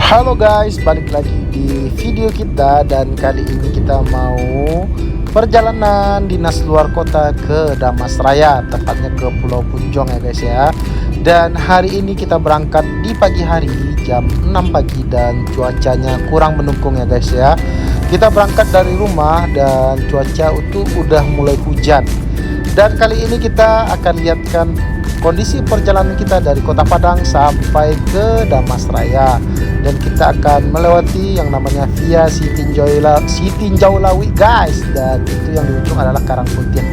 Halo guys, balik lagi di video kita dan kali ini kita mau perjalanan dinas luar kota ke Damasraya, tepatnya ke Pulau Punjong ya guys ya. Dan hari ini kita berangkat di pagi hari jam 6 pagi dan cuacanya kurang mendukung ya guys ya. Kita berangkat dari rumah dan cuaca itu udah mulai hujan. Dan kali ini kita akan lihatkan kondisi perjalanan kita dari Kota Padang sampai ke Damasraya, dan kita akan melewati yang namanya via Sitinjau Lawi guys, dan itu yang di ujung adalah Karang Putih.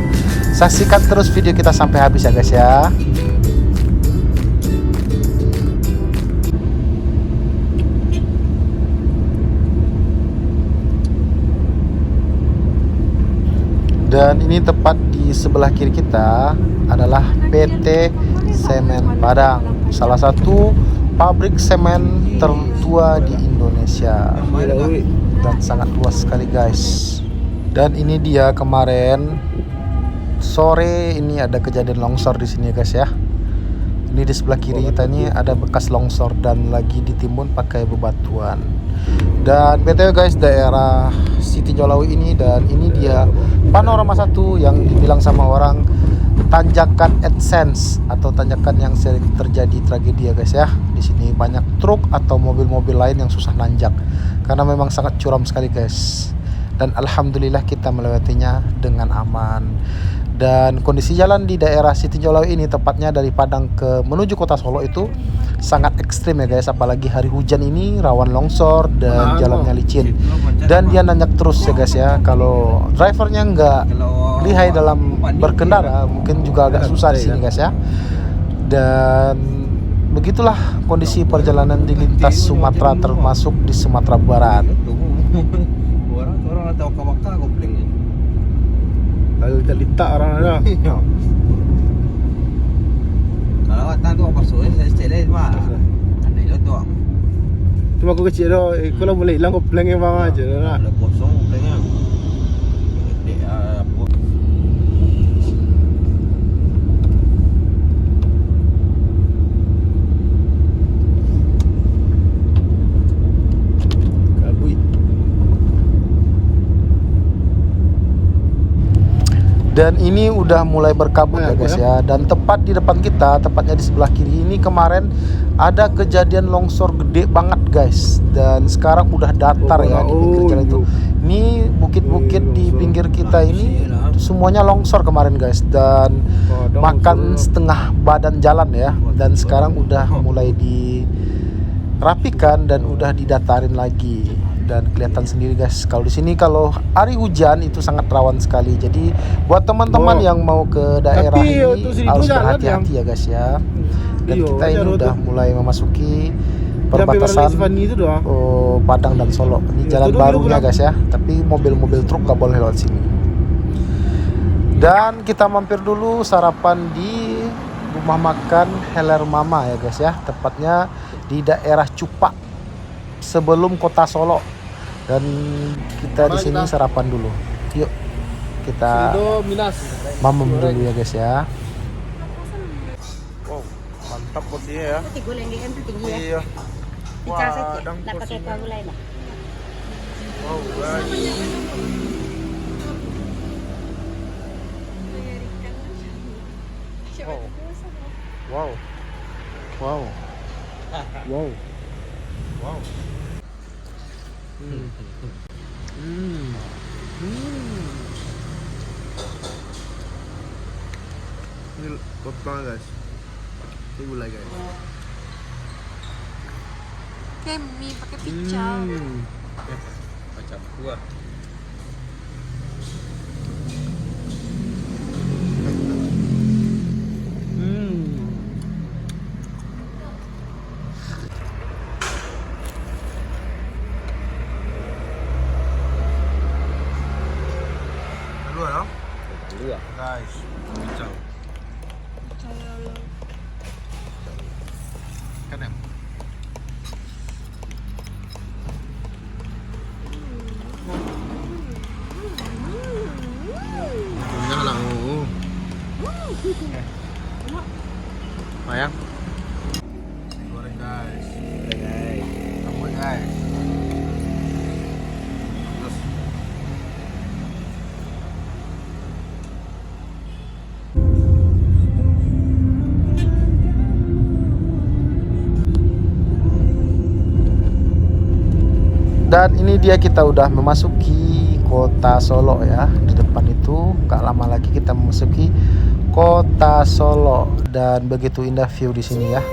Saksikan terus video kita sampai habis ya guys ya. Dan ini tepat di sebelah kiri kita adalah PT Semen Padang, salah satu pabrik semen tertua di Indonesia dan sangat luas sekali guys. Dan ini dia kemarin sore ini ada kejadian longsor di sini guys ya. Ini di sebelah kiri kita ini ada bekas longsor dan lagi ditimbun pakai bebatuan. Dan BTW guys, daerah Sitinjau Lawi ini, dan ini dia panorama satu yang dibilang sama orang tanjakan AdSense atau tanjakan yang sering terjadi tragedi ya guys ya. Di sini banyak truk atau mobil-mobil lain yang susah nanjak karena memang sangat curam sekali guys. Dan alhamdulillah kita melewatinya dengan aman. Dan kondisi jalan di daerah Sitinjau Lawi ini, tepatnya dari Padang ke menuju kota Solo, itu sangat ekstrim ya guys. Apalagi hari hujan ini rawan longsor dan jalannya licin. Dan dia nanjak terus ya guys ya. Kalau drivernya nggak lihai dalam berkendara, mungkin juga agak susah di sini guys ya. Dan begitulah kondisi perjalanan di lintas Sumatera, termasuk di Sumatera Barat. Orang tahu kawaka goblengnya. Lalu terlitak orang ada. Kalau tak tu apa suai saya cele mah. Ada itu tu. Cuma aku kecil dah, kalau boleh hilang kau plank yang bawah aja lah. Ada kosong goblengnya. Dia apa? Dan ini udah mulai berkabut ya guys ya. Dan tepat di depan kita, tepatnya di sebelah kiri ini, kemarin ada kejadian longsor gede banget guys. Dan sekarang udah datar ya di pinggir jalan itu. Ini bukit-bukit di pinggir kita ini semuanya longsor kemarin guys. Dan makan setengah badan jalan ya. Dan sekarang udah mulai dirapikan dan udah didatarin lagi. Dan kelihatan sendiri guys, kalau di sini kalau hari hujan itu sangat rawan sekali. Jadi buat teman-teman yang mau ke daerah ini harus berhati-hati ya guys ya. Dan kita ini udah mulai memasuki perbatasan Padang dan Solo. Ini jalan barunya guys ya, tapi mobil-mobil truk gak boleh lewat sini. Dan kita mampir dulu sarapan di rumah makan Heler Mama ya guys ya, tepatnya di daerah Cupak sebelum kota Solo. Dan kita di sini sarapan dulu. Yuk kita mamam dulu ya guys ya. Wow, mantap buat dia ya. Iya. Wah, dan porsinya. Wow, guys. Wow. Wow. Wow. Wow. Wow. Ini buat banget guys. Ini gulai guys. Kayak mie pakai pical. Macam buah. Dua guys, kacau. Kan em. Punya lah. Mayang. Goreng guys. Goreng guys. Dan ini dia kita udah memasuki kota Solo ya. Di depan itu gak lama lagi kita memasuki kota Solo dan begitu indah view di sini ya.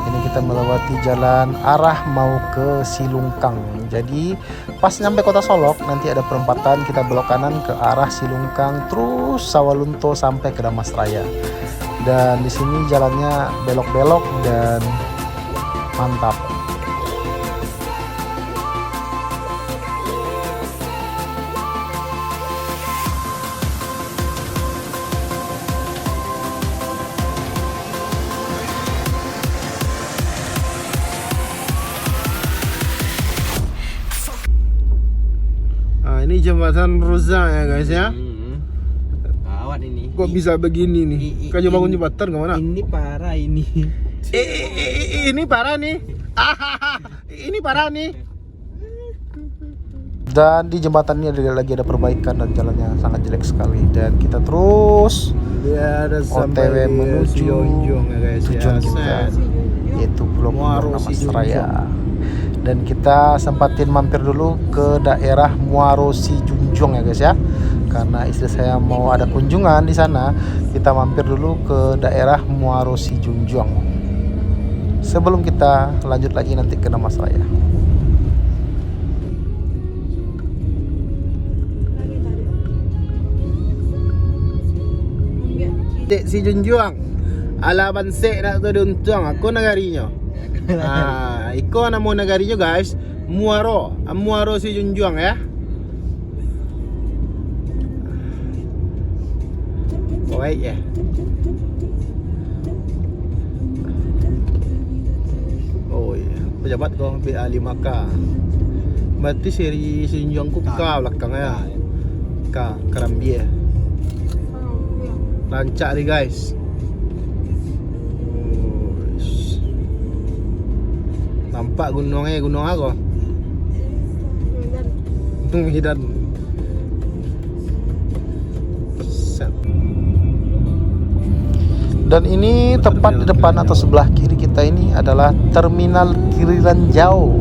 Ini kita melewati jalan arah mau ke Silungkang. Jadi pas nyampe kota Solok nanti ada perempatan, kita belok kanan ke arah Silungkang terus Sawalunto sampai ke Damasraya. Dan di sini jalannya belok-belok dan mantap. Ini jembatan rusak ya guys ya. Awat ini. Kok bisa begini nih? Kan bangun jembatan kemana? Ini parah ini. Ini parah nih. Ini parah nih. Dan di jembatan ini lagi ada perbaikan dan jalannya sangat jelek sekali. Dan kita terus OTW menuju Junjung ya guys tujuan kita, yaitu Pulau Damasraya. Dan kita sempatin mampir dulu ke daerah Muaro Sijunjung ya guys ya. Karena istri saya mau ada kunjungan di sana, kita mampir dulu ke daerah Muaro Sijunjung. Sebelum kita lanjut lagi nanti ke Damasraya. Dek Sijunjung, alaban se nak tu duntung aku nagarinya. Nah, iko nama negarinya guys, Muaro Sijunjung ya. Baik ya. Oh iya, pejabat kau BA5K. Berarti seri Sijunjung ku K belakangnya. K Kerambia. Lancak nih guys. Nampak gunung apa? Gunung Medan. Dan ini tepat di depan atau sebelah kiri kita ini adalah Terminal Keliranjau.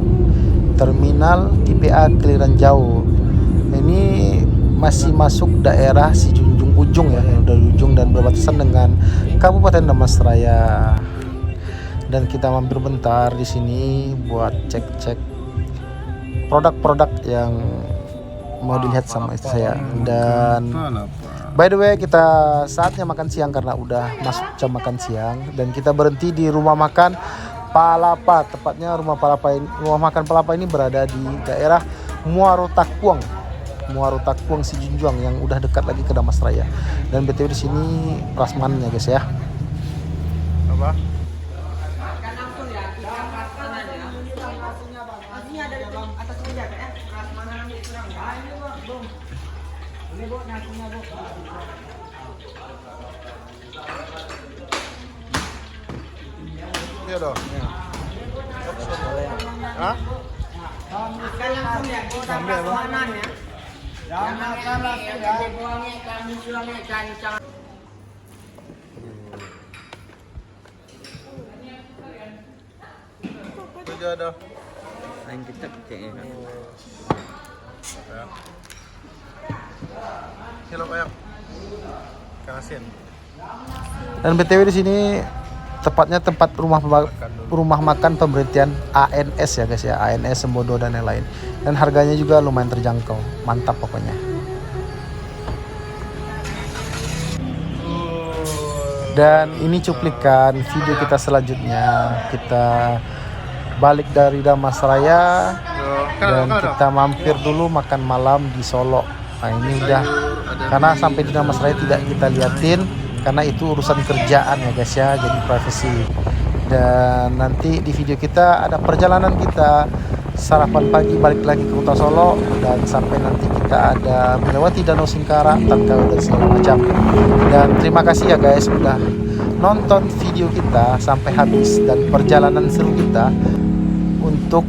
Terminal TPA Keliranjau. Ini masih masuk daerah Sijunjung ujung ya, yang dari ujung dan berbatasan dengan Kabupaten Damasraya. Dan kita mampir bentar di sini buat cek-cek produk-produk yang mau dilihat sama istri saya. Dan by the way, kita saatnya makan siang karena udah masuk jam makan siang. Dan kita berhenti di rumah makan Palapa. Tepatnya rumah makan Palapa ini berada di daerah Muaro Takuang Sijunjung yang udah dekat lagi ke Damasraya. Dan BTW di sini prasmannya guys ya. Apa? Iya dong. Hah? Sampai apa? Kerja ada. Lain kita kayaknya. Kilo ayam. Ikan asin. Dan BTW di sini tepatnya tempat rumah makan pemberhentian ANS ya guys ya, ANS Sembodo dan lain-lain. Dan harganya juga lumayan terjangkau, mantap pokoknya. Dan ini cuplikan video kita selanjutnya. Kita balik dari Damasraya dan kita mampir dulu makan malam di Solo. Nah ini udah, karena sampai di Damasraya tidak kita liatin karena itu urusan kerjaan ya guys ya, jadi privacy. Dan nanti di video kita ada perjalanan kita sarapan pagi balik lagi ke kota Solo, dan sampai nanti kita ada melewati Danau Singkara, Tangkau dan segala macam. Dan terima kasih ya guys udah nonton video kita sampai habis dan perjalanan seru kita untuk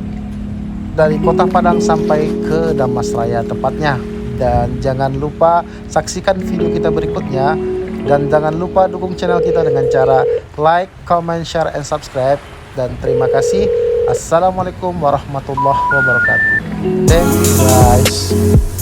dari Kota Padang sampai ke Damasraya tepatnya. Dan jangan lupa saksikan video kita berikutnya. Dan jangan lupa dukung channel kita dengan cara like, comment, share, and subscribe. Dan terima kasih. Assalamualaikum warahmatullahi wabarakatuh. Thank you guys.